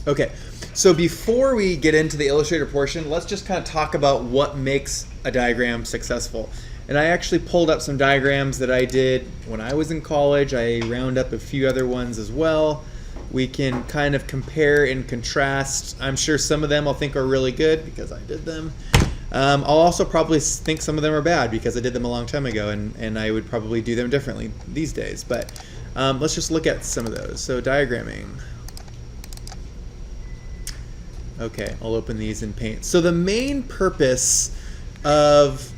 Okay, so before we get into the Illustrator portion, let's just kind of talk about what makes a diagram successful. And I actually pulled up some diagrams that I did when I was in college. I round up a few other ones as well. We can kind of compare and contrast. I'm sure some of them I'll think are really good because I did them. I'll also probably think some of them are bad because I did them a long time ago, and I would probably do them differently these days. But let's just look at some of those. So diagramming. Okay, I'll open these in Paint. So the main purpose of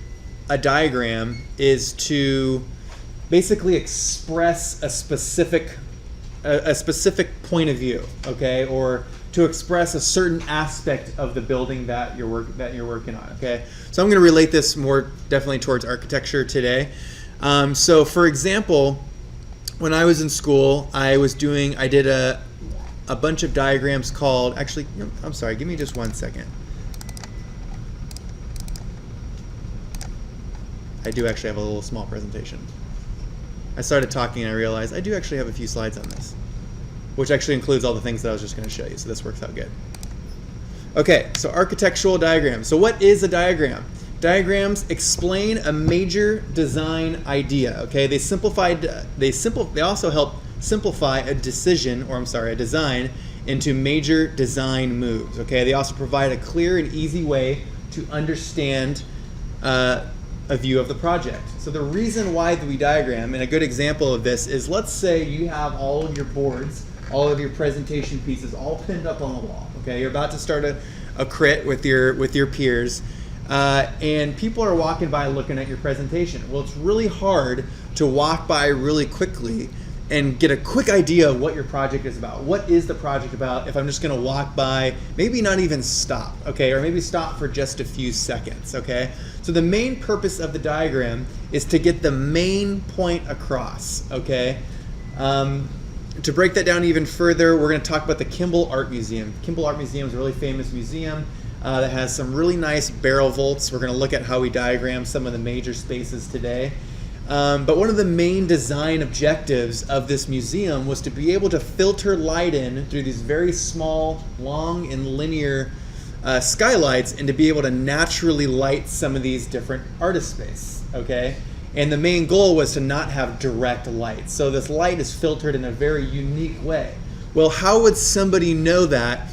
a diagram is to basically express a specific point of view, okay, or to express a certain aspect of the building that you're working on, okay. So I'm going to relate this more definitely towards architecture today. So for example, when I was in school, I did a bunch of diagrams called, actually, I'm sorry, give me just 1 second. I do actually have a little small presentation. I started talking and I realized I do actually have a few slides on this, which actually includes all the things that I was just going to show you, so this works out good. Okay, so architectural diagrams. So what is a diagram? Diagrams explain a major design idea, okay? They also help simplify a design into major design moves, okay? They also provide a clear and easy way to understand a view of the project. So the reason why we diagram, and a good example of this is, let's say you have all of your boards, all of your presentation pieces all pinned up on the wall, okay? You're about to start a crit with your peers, and people are walking by looking at your presentation. Well, it's really hard to walk by really quickly and get a quick idea of what your project is about. What is the project about if I'm just going to walk by, maybe not even stop, okay? Or maybe stop for just a few seconds, okay? So the main purpose of the diagram is to get the main point across, okay? To break that down even further, we're going to talk about the Kimball Art Museum. Kimball Art Museum is a really famous museum that has some really nice barrel vaults. We're going to look at how we diagram some of the major spaces today. But one of the main design objectives of this museum was to be able to filter light in through these very small, long, and linear skylights, and to be able to naturally light some of these different artist space, okay? And the main goal was to not have direct light. So this light is filtered in a very unique way. Well, how would somebody know that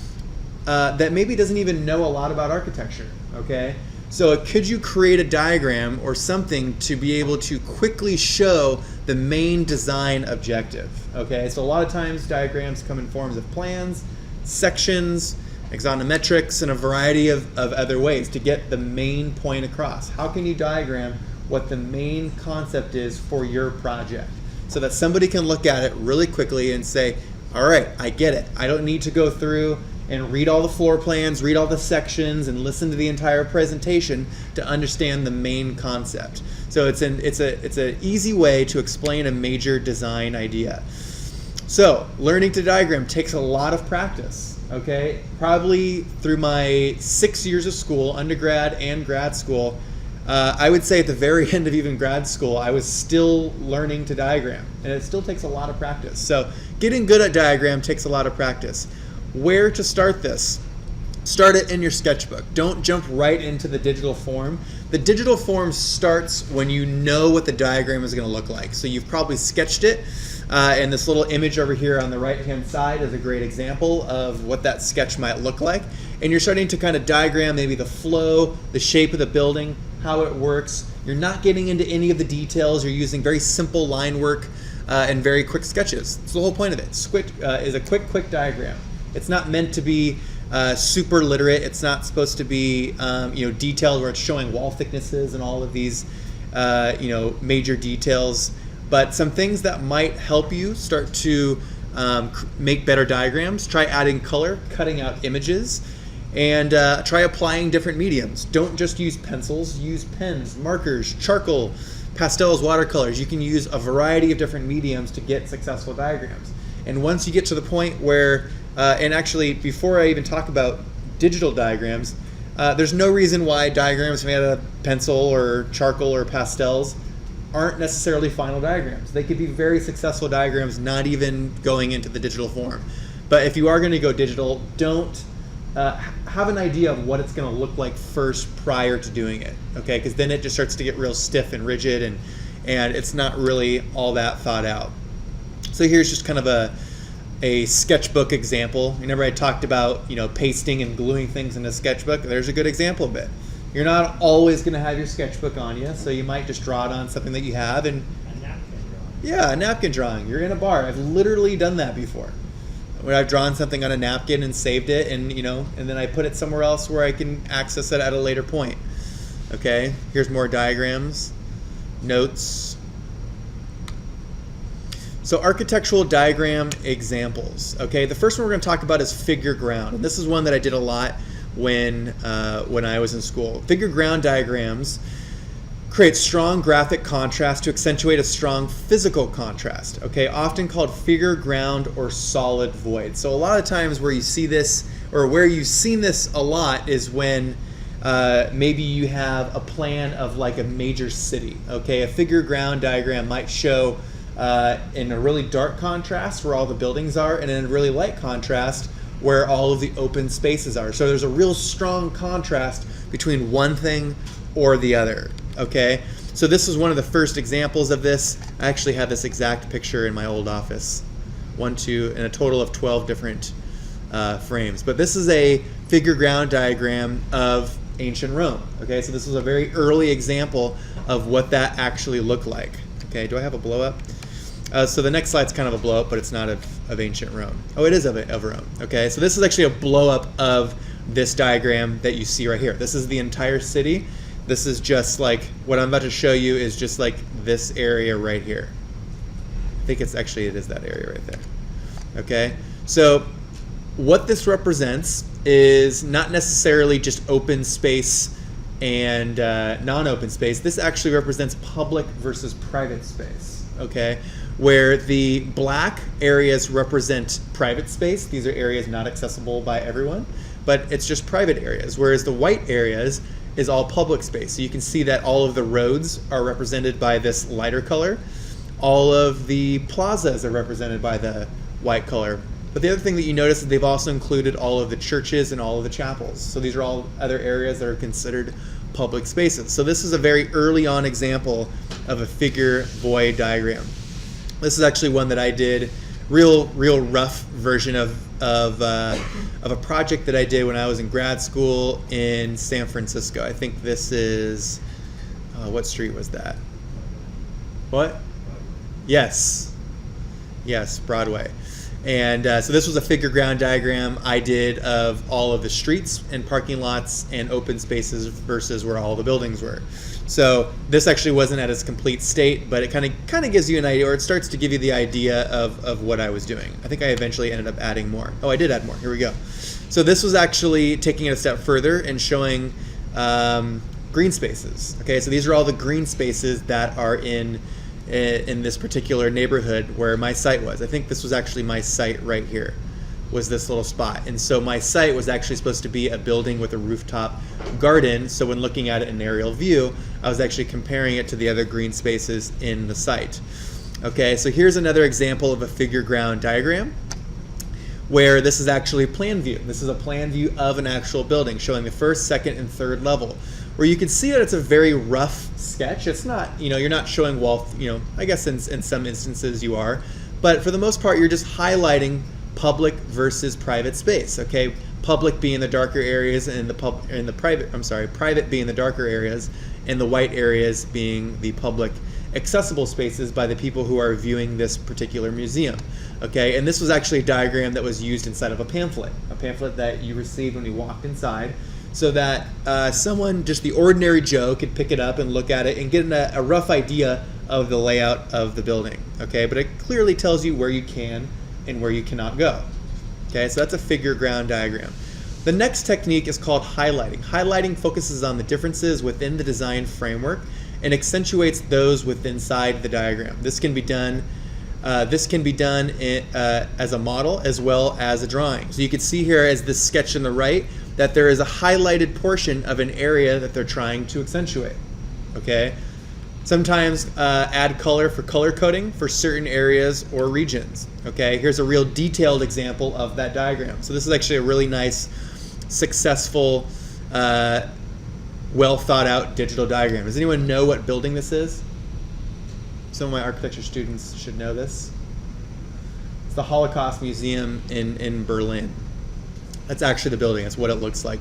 that maybe doesn't even know a lot about architecture, okay? So could you create a diagram or something to be able to quickly show the main design objective, okay? So a lot of times diagrams come in forms of plans, sections, axonometrics, and a variety of other ways to get the main point across. How can you diagram what the main concept is for your project so that somebody can look at it really quickly and say, all right, I get it. I don't need to go through and read all the floor plans, read all the sections, and listen to the entire presentation to understand the main concept. So it's an easy way to explain a major design idea. So learning to diagram takes a lot of practice, okay? Probably through my 6 years of school, undergrad and grad school, I would say at the very end of even grad school, I was still learning to diagram, and it still takes a lot of practice. So getting good at diagram takes a lot of practice. Where to start this? Start it in your sketchbook. Don't jump right into the digital form. The digital form starts when you know what the diagram is going to look like. So you've probably sketched it, and this little image over here on the right-hand side is a great example of what that sketch might look like. And you're starting to kind of diagram maybe the flow, the shape of the building, how it works. You're not getting into any of the details. You're using very simple line work and very quick sketches. That's the whole point of it. Is a quick diagram. It's not meant to be super literate. It's not supposed to be detailed where it's showing wall thicknesses and all of these major details. But some things that might help you start to make better diagrams. Try adding color, cutting out images, and try applying different mediums. Don't just use pencils. Use pens, markers, charcoal, pastels, watercolors. You can use a variety of different mediums to get successful diagrams. And once you get to the point where and actually, before I even talk about digital diagrams, there's no reason why diagrams made out of pencil or charcoal or pastels aren't necessarily final diagrams. They could be very successful diagrams, not even going into the digital form. But if you are going to go digital, don't have an idea of what it's going to look like first prior to doing it, okay? Because then it just starts to get real stiff and rigid, and it's not really all that thought out. So here's just kind of a sketchbook example. Remember I talked about, pasting and gluing things in a sketchbook? There's a good example of it. You're not always going to have your sketchbook on you, so you might just draw it on something that you have. And A napkin drawing. yeah, a napkin drawing. You're in a bar. I've literally done that before, where I've drawn something on a napkin and saved it, and and then I put it somewhere else where I can access it at a later point. Okay, here's more diagrams, notes. So architectural diagram examples. Okay, the first one we're going to talk about is figure ground, and this is one that I did a lot when I was in school. Figure ground diagrams create strong graphic contrast to accentuate a strong physical contrast. Okay, often called figure ground or solid void. So a lot of times where you see this, or where you've seen this a lot, is when maybe you have a plan of like a major city. Okay, a figure ground diagram might show in a really dark contrast where all the buildings are, and in a really light contrast where all of the open spaces are. So there's a real strong contrast between one thing or the other. Okay, so this is one of the first examples of this. I actually had this exact picture in my old office. 1, 2, and a total of 12 different frames. But this is a figure ground diagram of ancient Rome. Okay, so this was a very early example of what that actually looked like. Okay, do I have a blow up? So the next slide's kind of a blow up, but it's not of ancient Rome. Oh, it is of Rome. Okay, so this is actually a blow up of this diagram that you see right here. This is the entire city. This is just like, what I'm about to show you is just like this area right here. I think it is that area right there. Okay, so what this represents is not necessarily just open space and non-open space. This actually represents public versus private space. Okay, where the black areas represent private space. These are areas not accessible by everyone, but it's just private areas, whereas the white areas is all public space. So you can see that all of the roads are represented by this lighter color. All of the plazas are represented by the white color. But the other thing that you notice is they've also included all of the churches and all of the chapels. So these are all other areas that are considered public spaces. So this is a very early on example of a figure void diagram. This is actually one that I did, real rough version of a project that I did when I was in grad school in San Francisco. I think this is, what street was that? What? Yes, Broadway. And so this was a figure ground diagram I did of all of the streets and parking lots and open spaces versus where all the buildings were. So this actually wasn't at its complete state, but it kind of gives you an idea, or it starts to give you the idea of what I was doing. I think I eventually ended up adding more. Oh, I did add more. Here we go. So this was actually taking it a step further and showing green spaces. Okay, so these are all the green spaces that are in this particular neighborhood where my site was. I think this was actually my site right here, was this little spot. And so my site was actually supposed to be a building with a rooftop garden. So when looking at it in aerial view, I was actually comparing it to the other green spaces in the site. Okay, so here's another example of a figure ground diagram where this is actually a plan view. This is a plan view of an actual building showing the first, second, and third level, where you can see that it's a very rough sketch. It's not, you're not showing wall, I guess in some instances you are, but for the most part, you're just highlighting public versus private space. Okay, public being the darker areas and private being the darker areas, and the white areas being the public accessible spaces by the people who are viewing this particular museum. Okay, and this was actually a diagram that was used inside of a pamphlet that you received when you walked inside, so that someone, just the ordinary Joe, could pick it up and look at it and get a rough idea of the layout of the building. Okay, but it clearly tells you where you can and where you cannot go. Okay, so that's a figure ground diagram. The next technique is called highlighting. Highlighting focuses on the differences within the design framework and accentuates those inside the diagram. This can be done as a model as well as a drawing. So you can see here as this sketch on the right that there is a highlighted portion of an area that they're trying to accentuate. Okay, Sometimes add color for color coding for certain areas or regions. Okay, here's a real detailed example of that diagram. So this is actually a really nice, successful, well thought out digital diagram. Does anyone know what building this is? Some of my architecture students should know this. It's the Holocaust Museum in Berlin. That's actually the building. That's what it looks like.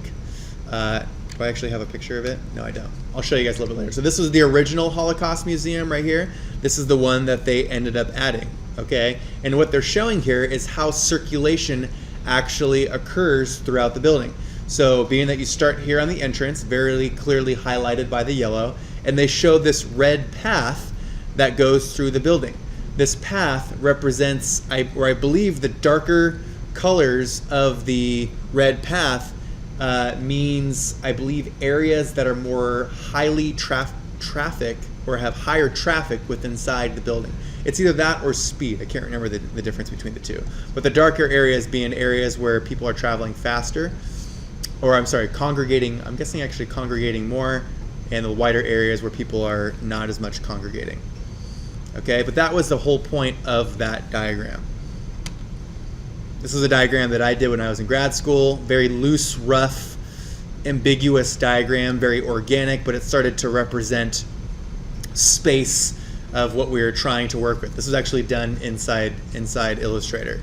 Do I actually have a picture of it? No, I don't. I'll show you guys a little bit later. So this was the original Holocaust Museum right here. This is the one that they ended up adding, okay? And what they're showing here is how circulation actually occurs throughout the building. So being that you start here on the entrance, very clearly highlighted by the yellow, and they show this red path that goes through the building. This path represents, or I believe the darker colors of the red path means, I believe, areas that are more highly traffic or have higher traffic within inside the building. It's either that or speed. I can't remember the difference between the two. But the darker areas being areas where people are traveling faster, or I'm sorry, congregating, I'm guessing actually congregating more, and the wider areas where people are not as much congregating. Okay, but that was the whole point of that diagram. This is a diagram that I did when I was in grad school. Very loose, rough, ambiguous diagram, very organic, but it started to represent space of what we were trying to work with. This was actually done inside Illustrator.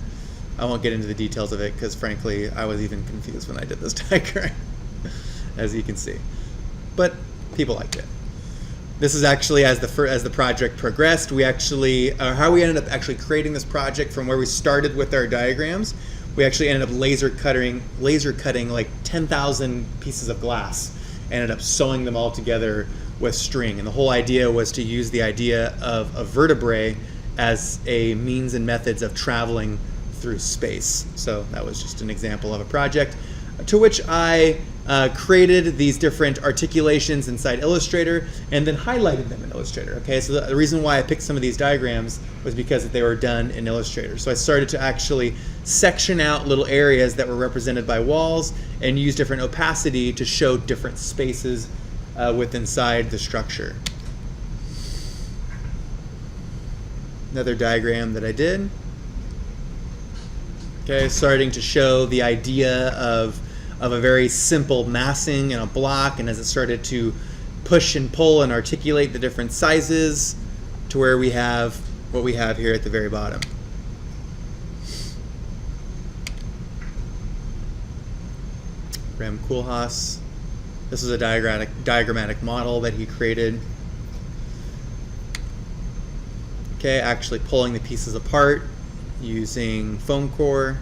I won't get into the details of it because frankly, I was even confused when I did this diagram, as you can see. But people liked it. This is actually, as the project progressed, we actually, how we ended up actually creating this project from where we started with our diagrams, we actually ended up laser cutting like 10,000 pieces of glass, ended up sewing them all together with string. And the whole idea was to use the idea of a vertebrae as a means and methods of traveling through space. So that was just an example of a project to which I created these different articulations inside Illustrator and then highlighted them in Illustrator. Okay, so the reason why I picked some of these diagrams was because they were done in Illustrator. So I started to actually section out little areas that were represented by walls and use different opacity to show different spaces inside the structure. Another diagram that I did. Okay, starting to show the idea of a very simple massing in a block, and as it started to push and pull and articulate the different sizes to where we have what we have here at the very bottom. Rem Koolhaas. This is a diagrammatic model that he created. Okay, actually pulling the pieces apart using foam core.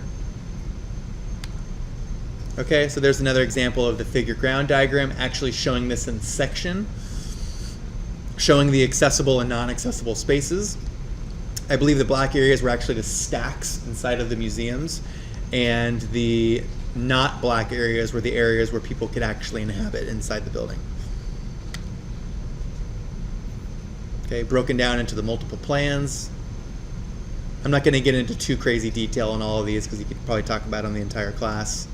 Okay, so there's another example of the figure ground diagram, actually showing this in section, showing the accessible and non-accessible spaces. I believe the black areas were actually the stacks inside of the museums, and the not black areas were the areas where people could actually inhabit inside the building. Okay, broken down into the multiple plans. I'm not going to get into too crazy detail on all of these because you could probably talk about it on the entire class.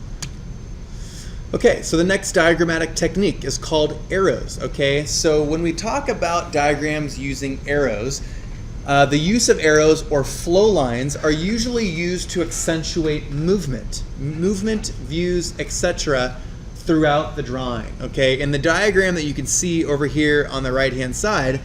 Okay, so the next diagrammatic technique is called arrows. Okay, so when we talk about diagrams using arrows, the use of arrows or flow lines are usually used to accentuate movement, views, etc. throughout the drawing. Okay, in the diagram that you can see over here on the right-hand side,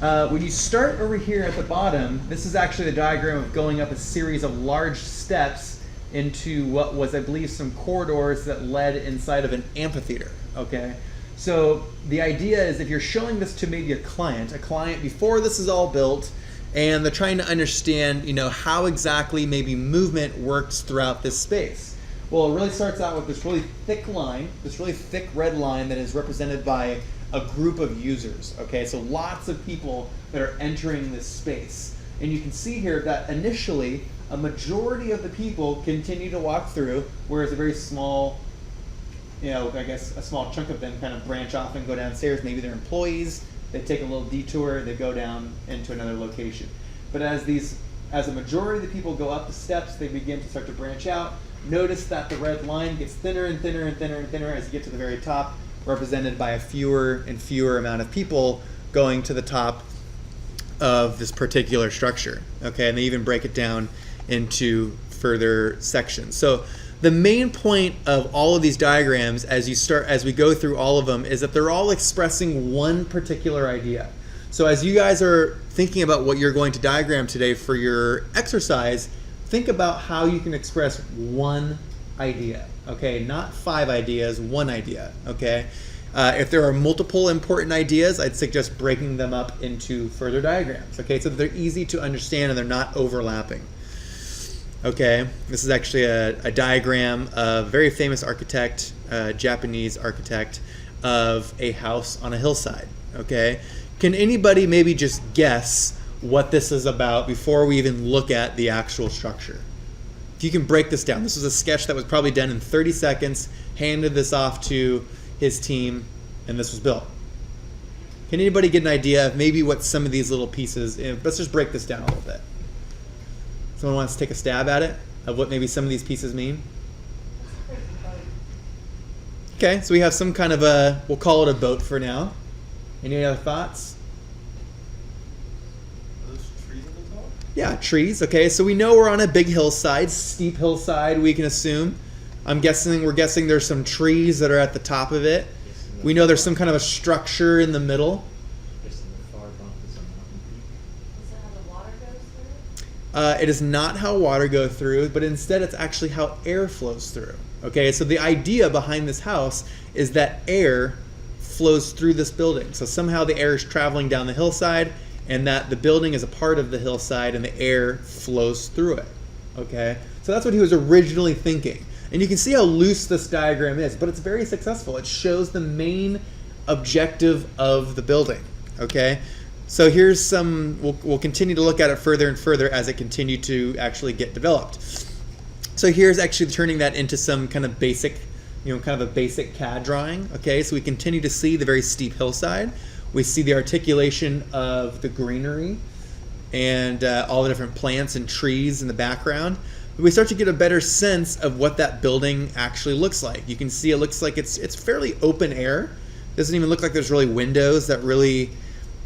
when you start over here at the bottom, this is actually the diagram of going up a series of large steps into what was, I believe, some corridors that led inside of an amphitheater. Okay, so the idea is if you're showing this to maybe a client before this is all built, and they're trying to understand, how exactly maybe movement works throughout this space. Well, it really starts out with this really thick line, this really thick red line that is represented by a group of users. Okay, so lots of people that are entering this space. And you can see here that initially a majority of the people continue to walk through, whereas a very small, I guess a small chunk of them kind of branch off and go downstairs. Maybe they're employees, they take a little detour, they go down into another location. But as a majority of the people go up the steps, they begin to start to branch out. Notice that the red line gets thinner and thinner and thinner and thinner as you get to the very top, represented by a fewer and fewer amount of people going to the top of this particular structure. Okay, and they even break it down into further sections. So the main point of all of these diagrams as we go through all of them is that they're all expressing one particular idea. So as you guys are thinking about what you're going to diagram today for your exercise, think about how you can express one idea, okay? Not 5 ideas, one idea, okay? If there are multiple important ideas, I'd suggest breaking them up into further diagrams, okay? So that they're easy to understand and they're not overlapping. Okay, this is actually a diagram of a very famous architect, Japanese architect, of a house on a hillside, okay? Can anybody maybe just guess what this is about before we even look at the actual structure? If you can break this down. This was a sketch that was probably done in 30 seconds, handed this off to his team, and this was built. Can anybody get an idea of maybe what some of these little pieces, let's just break this down a little bit. Someone wants to take a stab at it, of what maybe some of these pieces mean? Okay, so we have some kind of we'll call it a boat for now. Any other thoughts? Are those trees at the top? Yeah, trees. Okay, so we know we're on a big hillside, steep hillside, we can assume. We're guessing there's some trees that are at the top of it. We know there's some kind of a structure in the middle. It is not how water goes through, but instead it's actually how air flows through. Okay, so the idea behind this house is that air flows through this building. So somehow the air is traveling down the hillside, and that the building is a part of the hillside, and the air flows through it. Okay, so that's what he was originally thinking. And you can see how loose this diagram is, but it's very successful. It shows the main objective of the building. Okay. So here's some, we'll continue to look at it further and further as it continues to actually get developed. So here's actually turning that into some kind of basic, kind of a basic CAD drawing. Okay, so we continue to see the very steep hillside. We see the articulation of the greenery and all the different plants and trees in the background. We start to get a better sense of what that building actually looks like. You can see it looks like it's fairly open air. Doesn't even look like there's really windows that really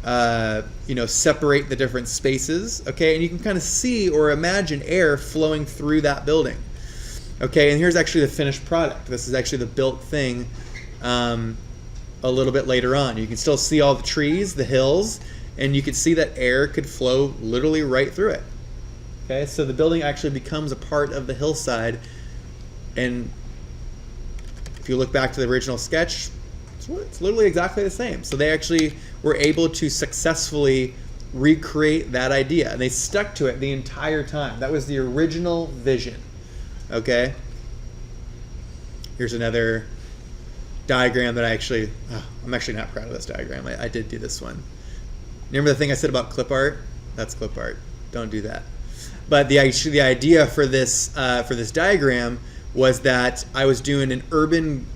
separate the different spaces, okay? And you can kind of see or imagine air flowing through that building, okay? And here's actually the finished product. This is actually the built thing a little bit later on. You can still see all the trees, the hills, and you can see that air could flow literally right through it, okay? So the building actually becomes a part of the hillside, and if you look back to the original sketch, it's literally exactly the same. So they actually were able to successfully recreate that idea, and they stuck to it the entire time. That was the original vision. Okay. Here's another diagram that I'm actually not proud of this diagram. I did do this one. Remember the thing I said about clip art? That's clip art. Don't do that. But the idea for this diagram was that I was doing an urban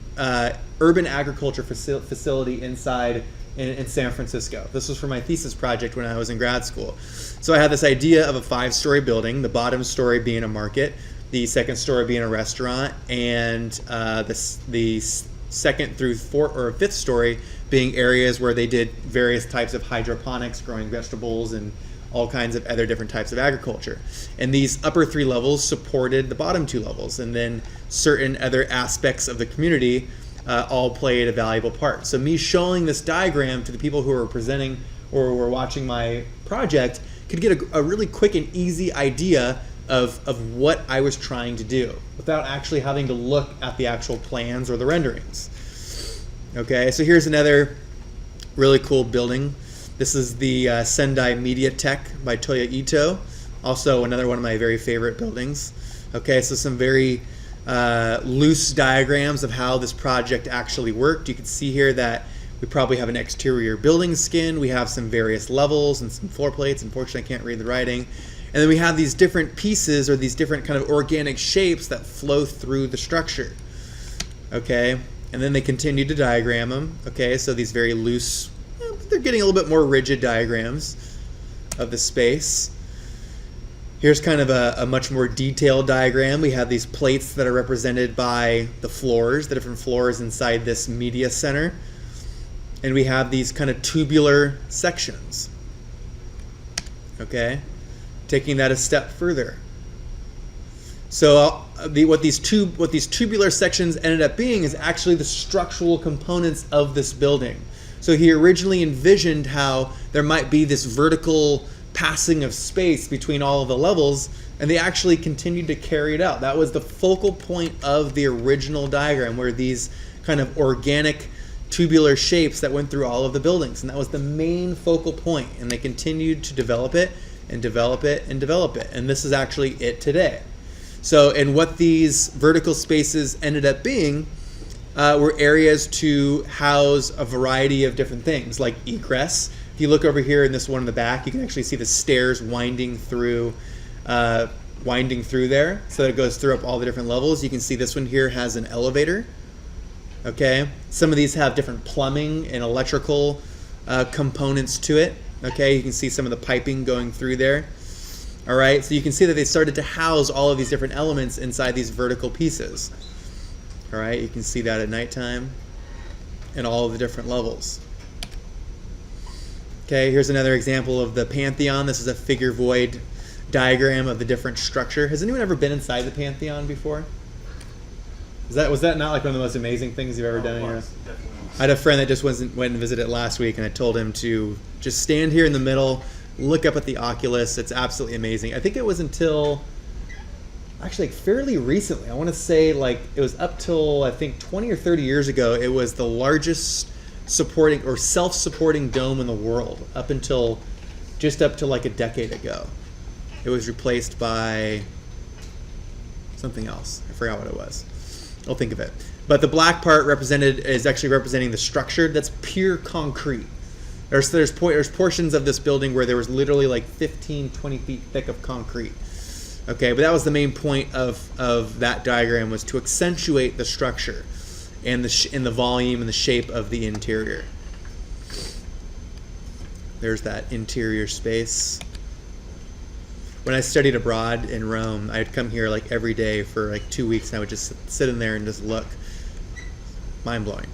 agriculture facility inside in San Francisco. This was for my thesis project when I was in grad school. So I had this idea of a 5-story building, the bottom story being a market, the second story being a restaurant, and the second through fourth or fifth story being areas where they did various types of hydroponics, growing vegetables and all kinds of other different types of agriculture. And these upper 3 levels supported the bottom 2 levels, and then certain other aspects of the community all played a valuable part. So me showing this diagram to the people who were presenting or were watching my project could get a really quick and easy idea of what I was trying to do without actually having to look at the actual plans or the renderings. Okay, so here's another really cool building. This is the Sendai Media Tech by Toya Ito, also another one of my very favorite buildings. Okay, so some very loose diagrams of how this project actually worked. You can see here that we probably have an exterior building skin. We have some various levels and some floor plates. Unfortunately, I can't read the writing. And then we have these different pieces or these different kind of organic shapes that flow through the structure. Okay, and then they continue to diagram them. Okay, so these very loose, they're getting a little bit more rigid diagrams of the space. Here's kind of a much more detailed diagram. We have these plates that are represented by the floors, the different floors inside this media center. and we have these kind of tubular sections. Okay, taking that a step further. So what these tubular sections ended up being is actually the structural components of this building. So he originally envisioned how there might be this vertical passing of space between all of the levels, and they actually continued to carry it out. That was the focal point of the original diagram, where these kind of organic tubular shapes that went through all of the buildings, and that was the main focal point, and they continued to develop it and develop it and develop it, and this is actually it today. So, and what these vertical spaces ended up being were areas to house a variety of different things, like egress. If you look over here in this one in the back, you can actually see the stairs winding through there, so that it goes through up all the different levels. You can see this one here has an elevator. Okay, some of these have different plumbing and electrical components to it. Okay, you can see some of the piping going through there. All right, so you can see that they started to house all of these different elements inside these vertical pieces. All right, you can see that at nighttime and all of the different levels. Okay, here's another example of the Pantheon. This is a figure void diagram of the different structure. Has anyone ever been inside the Pantheon before? Was that not like one of the most amazing things you've ever done in your life? I had a friend that just went and visited it last week, and I told him to just stand here in the middle, look up at the Oculus. It's absolutely amazing. I think it was until actually fairly recently. I want to say like it was up till I think 20 or 30 years ago. It was the largest supporting or self-supporting dome in the world just up to like a decade ago. It was replaced by something else. I forgot what it was. I'll think of it. But the black part is actually representing the structure. That's pure concrete. There's portions of this building where there was literally like 15, 20 feet thick of concrete. Okay, but that was the main point of that diagram, was to accentuate the structure and the volume and the shape of the interior. There's that interior space. When I studied abroad in Rome, I'd come here like every day for like 2 weeks, and I would just sit in there and just look. Mind-blowing.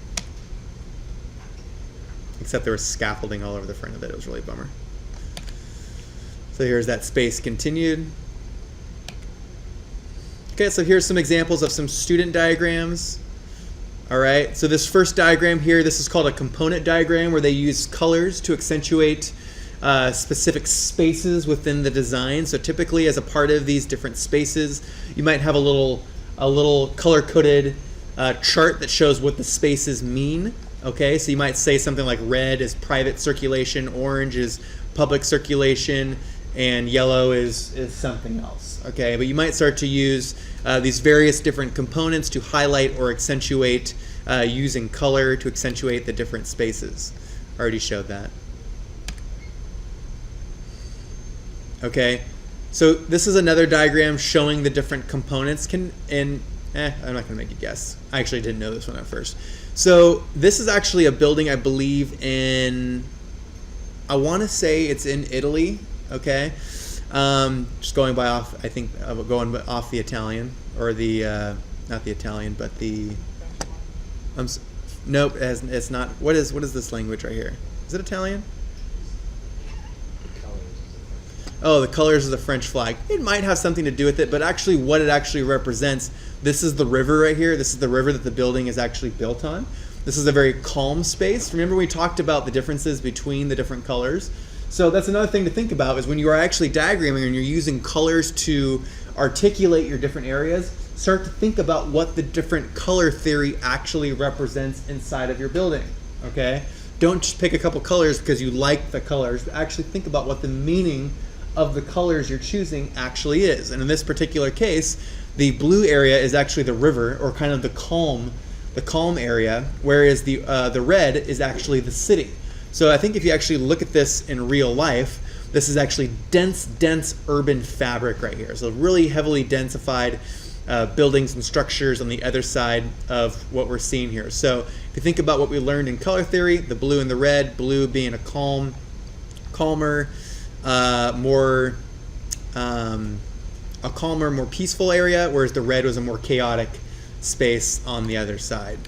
Except there was scaffolding all over the front of it. It was really a bummer. So here's that space continued. Okay, so here's some examples of some student diagrams. All right, so this first diagram here, this is called a component diagram, where they use colors to accentuate specific spaces within the design. So typically, as a part of these different spaces, you might have a little color-coded chart that shows what the spaces mean. Okay, so you might say something like red is private circulation, orange is public circulation, and yellow is something else. Okay, but you might start to use these various different components to highlight or accentuate using color to accentuate the different spaces. I already showed that. Okay, so this is another diagram showing the different components. I'm not going to make you guess. I actually didn't know this one at first. So this is actually a building, I believe, I want to say it's in Italy. Okay, just going off the Italian, or the not the Italian, but the nope, it's not. What is this language right here? Is it Italian? Oh, the colors of the French flag. It might have something to do with it, but actually what it actually represents, this is the river right here. This is the river that the building is actually built on. This is a very calm space. Remember we talked about the differences between the different colors? So that's another thing to think about, is when you are actually diagramming and you're using colors to articulate your different areas, start to think about what the different color theory actually represents inside of your building, okay? Don't just pick a couple colors because you like the colors, but actually think about what the meaning of the colors you're choosing actually is. And in this particular case, the blue area is actually the river, or kind of the calm area, whereas the red is actually the city. So I think if you actually look at this in real life, this is actually dense urban fabric right here. So really heavily densified buildings and structures on the other side of what we're seeing here. So if you think about what we learned in color theory, the blue and the red, blue being a calmer, more peaceful area, whereas the red was a more chaotic space on the other side.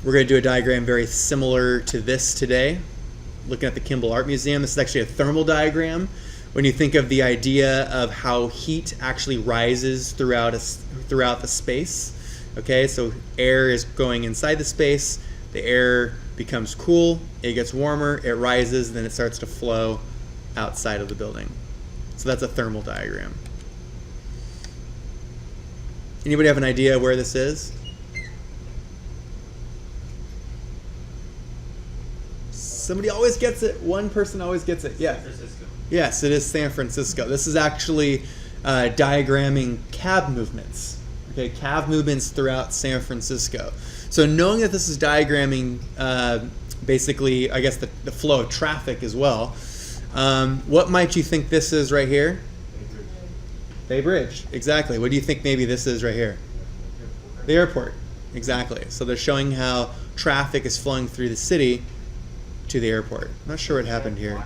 We're going to do a diagram very similar to this today, looking at the Kimball Art Museum. This is actually a thermal diagram. When you think of the idea of how heat actually rises throughout the space, okay, so air is going inside the space, the air becomes cool, it gets warmer, it rises, then it starts to flow outside of the building. So that's a thermal diagram. Anybody have an idea where this is? Somebody always gets it. One person always gets it. Yeah. San Francisco. Yes, it is San Francisco. This is actually diagramming cab movements. Okay, cab movements throughout San Francisco. So knowing that this is diagramming basically, I guess, the flow of traffic as well, what might you think this is right here? Bay Bridge. Exactly. What do you think maybe this is right here? The airport. Exactly. So they're showing how traffic is flowing through the city to the airport. I'm not sure what happened here.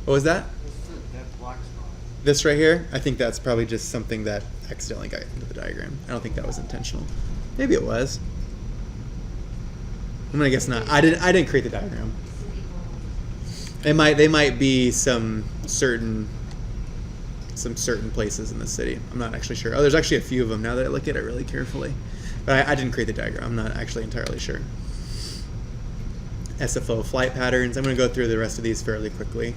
What was that? This right here? I think that's probably just something that accidentally got into the diagram. I don't think that was intentional. Maybe it was. I'm gonna guess not. I didn't create the diagram. They might be some certain places in the city. I'm not actually sure. Oh, there's actually a few of them now that I look at it really carefully. But I didn't create the diagram. I'm not actually entirely sure. SFO flight patterns. I'm going to go through the rest of these fairly quickly.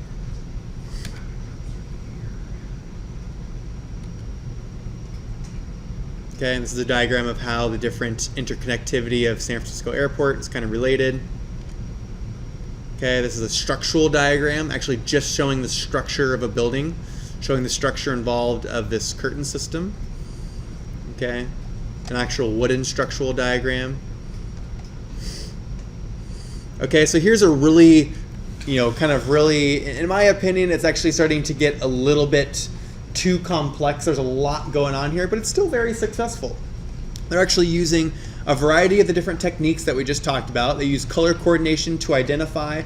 Okay, and this is a diagram of how the different interconnectivity of San Francisco Airport is kind of related. Okay, this is a structural diagram, actually just showing the structure of a building, showing the structure involved of this curtain system. Okay, an actual wooden structural diagram. Okay, so here's a really, in my opinion, it's actually starting to get a little bit too complex. There's a lot going on here, but it's still very successful. They're actually using a variety of the different techniques that we just talked about. They use color coordination to identify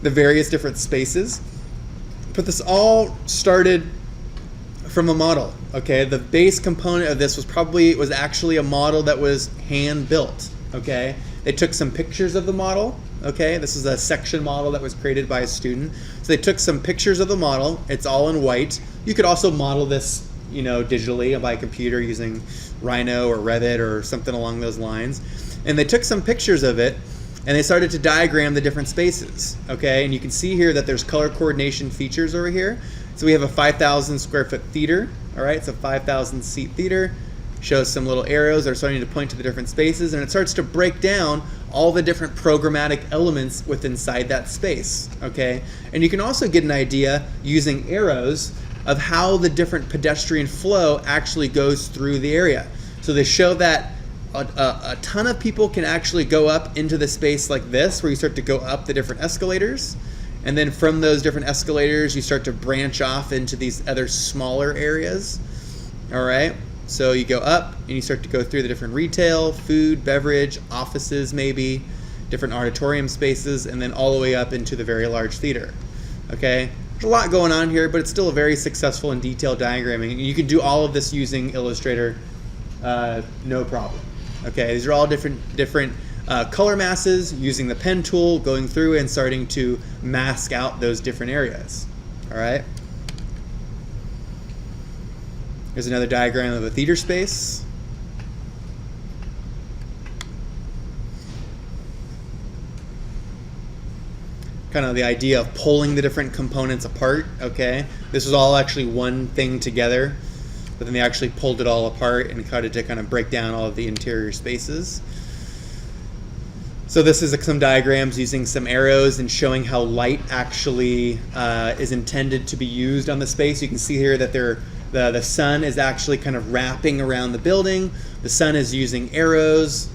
the various different spaces. But this all started from a model. Okay, the base component of this was actually a model that was hand built. Okay, they took some pictures of the model. Okay, this is a section model that was created by a student. So they took some pictures of the model. It's all in white. You could also model this, digitally by computer using Rhino or Revit or something along those lines. And they took some pictures of it and they started to diagram the different spaces. Okay, and you can see here that there's color coordination features over here. So we have a 5,000 square foot theater. All right, it's a 5,000 seat theater. Shows some little arrows that are starting to point to the different spaces, and it starts to break down all the different programmatic elements within inside that space. Okay, and you can also get an idea using arrows of how the different pedestrian flow actually goes through the area. So they show that a ton of people can actually go up into the space like this, where you start to go up the different escalators, and then from those different escalators you start to branch off into these other smaller areas. All right. So you go up and you start to go through the different retail, food, beverage, offices maybe, different auditorium spaces, and then all the way up into the very large theater. Okay, there's a lot going on here, but it's still a very successful and detailed diagramming. And you can do all of this using Illustrator, no problem. Okay, these are all different color masses, using the pen tool, going through and starting to mask out those different areas. All right. Here's another diagram of a theater space. Kind of the idea of pulling the different components apart, okay? This is all actually one thing together, but then they actually pulled it all apart and tried to kind of break down all of the interior spaces. So this is some diagrams using some arrows and showing how light actually is intended to be used on the space. You can see here that the sun is actually kind of wrapping around the building. The sun is using arrows,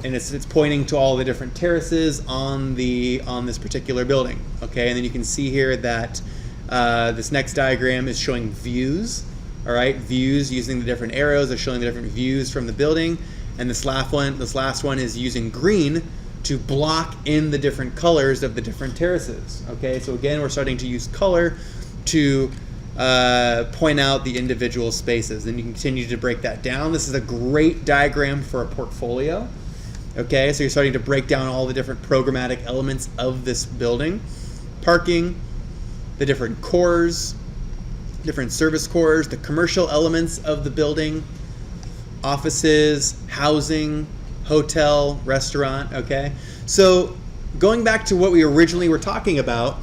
and it's pointing to all the different terraces on this particular building. Okay, and then you can see here that this next diagram is showing views. All right, views using the different arrows are showing the different views from the building. And this last one is using green to block in the different colors of the different terraces. Okay, so again, we're starting to use color to point out the individual spaces, and you can continue to break that down. This is a great diagram for a portfolio. Okay, so you're starting to break down all the different programmatic elements of this building. Parking, the different cores, different service cores, the commercial elements of the building, offices, housing, hotel, restaurant, okay? So going back to what we originally were talking about,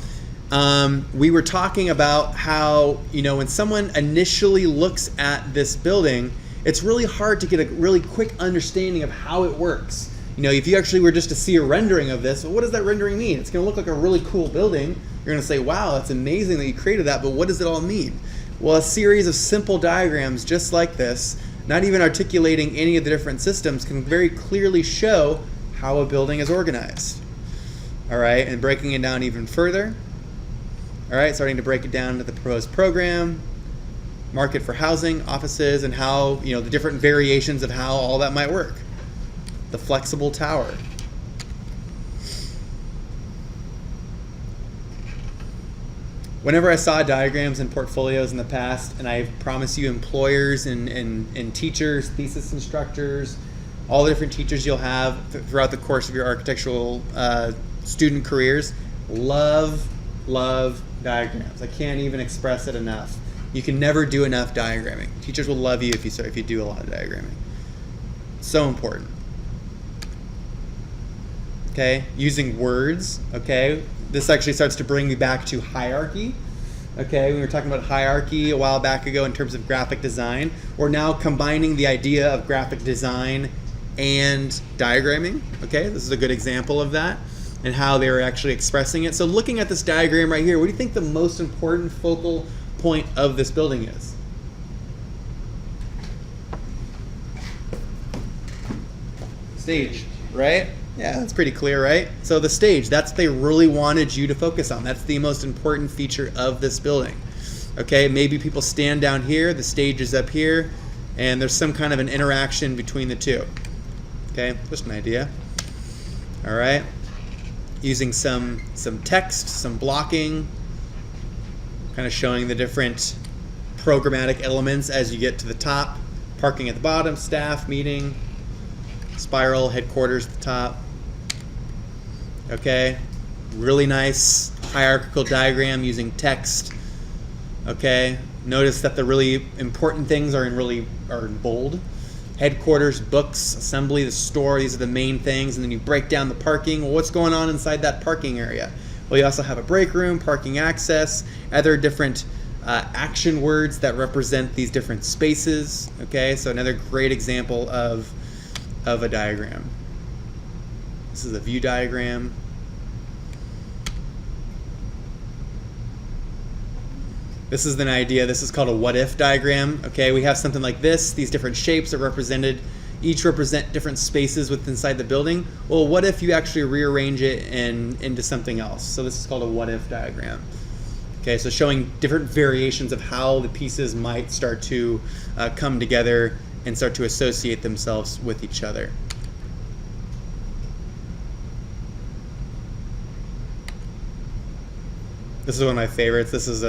we were talking about how, when someone initially looks at this building, it's really hard to get a really quick understanding of how it works. If you actually were just to see a rendering of this, well, what does that rendering mean? It's going to look like a really cool building. You're going to say, wow, that's amazing that you created that, but what does it all mean? Well, a series of simple diagrams just like this, not even articulating any of the different systems, can very clearly show how a building is organized. All right, and breaking it down even further. All right, starting to break it down to the proposed program, market for housing, offices, and how, the different variations of how all that might work. The flexible tower. Whenever I saw diagrams in portfolios in the past, and I promise you employers and teachers, thesis instructors, all the different teachers you'll have throughout the course of your architectural student careers, love diagrams. I can't even express it enough. You can never do enough diagramming. Teachers will love you if you do a lot of diagramming. So important. Okay, using words, okay? This actually starts to bring me back to hierarchy. Okay, we were talking about hierarchy a while back ago in terms of graphic design. We're now combining the idea of graphic design and diagramming. Okay, this is a good example of that and how they're actually expressing it. So looking at this diagram right here, what do you think the most important focal point of this building is? Stage, right? Yeah, that's pretty clear, right? So the stage, that's what they really wanted you to focus on. That's the most important feature of this building. Okay, maybe people stand down here, the stage is up here, and there's some kind of an interaction between the two. Okay, just an idea. All right, using some text, some blocking, kind of showing the different programmatic elements as you get to the top. Parking at the bottom, staff, meeting, spiral, headquarters at the top. Okay, really nice hierarchical diagram using text. Okay, notice that the really important things are in bold. Headquarters, books, assembly, the store, these are the main things, and then you break down the parking. Well, what's going on inside that parking area? Well, you also have a break room, parking access, other different action words that represent these different spaces. Okay, so another great example of a diagram. This is a view diagram. This is an idea. This is called a what-if diagram. Okay, we have something like this. These different shapes are represented. Each represent different spaces inside the building. Well, what if you actually rearrange it into something else? So this is called a what-if diagram. Okay, so showing different variations of how the pieces might start to come together and start to associate themselves with each other. This is one of my favorites. This is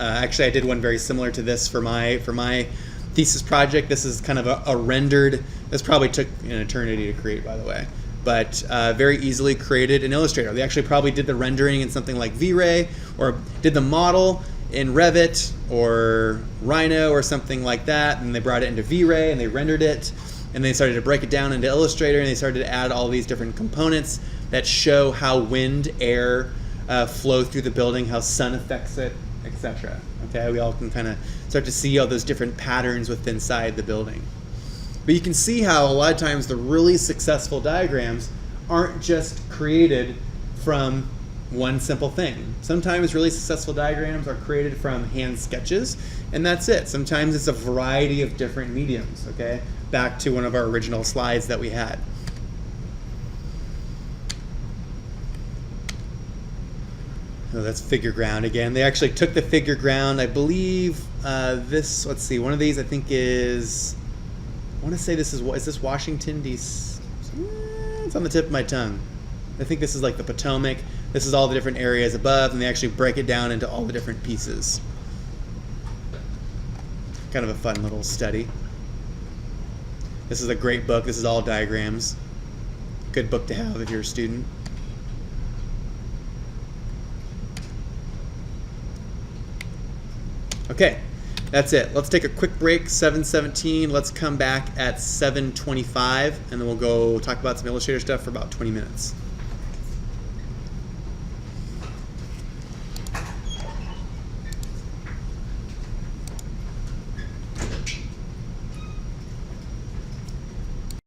actually I did one very similar to this for my thesis project. This is kind of a rendered. This probably took an eternity to create, by the way, but very easily created in Illustrator. They actually probably did the rendering in something like V-Ray, or did the model in Revit or Rhino or something like that, and they brought it into V-Ray and they rendered it, and they started to break it down into Illustrator, and they started to add all these different components that show how wind, air flow through the building, how sun affects it, etc. Okay, we all can kind of start to see all those different patterns within inside the building. But you can see how a lot of times the really successful diagrams aren't just created from one simple thing. Sometimes really successful diagrams are created from hand sketches, and that's it. Sometimes it's a variety of different mediums, okay? Back to one of our original slides that we had. Oh, that's figure ground again. They actually took the figure ground. I believe this, let's see, one of these I think is, I want to say this is this Washington, D.C.? It's on the tip of my tongue. I think this is like the Potomac. This is all the different areas above, and they actually break it down into all the different pieces. Kind of a fun little study. This is a great book. This is all diagrams. Good book to have if you're a student. Okay, that's it. Let's take a quick break, 7:17. Let's come back at 7:25, and then we'll go talk about some Illustrator stuff for about 20 minutes.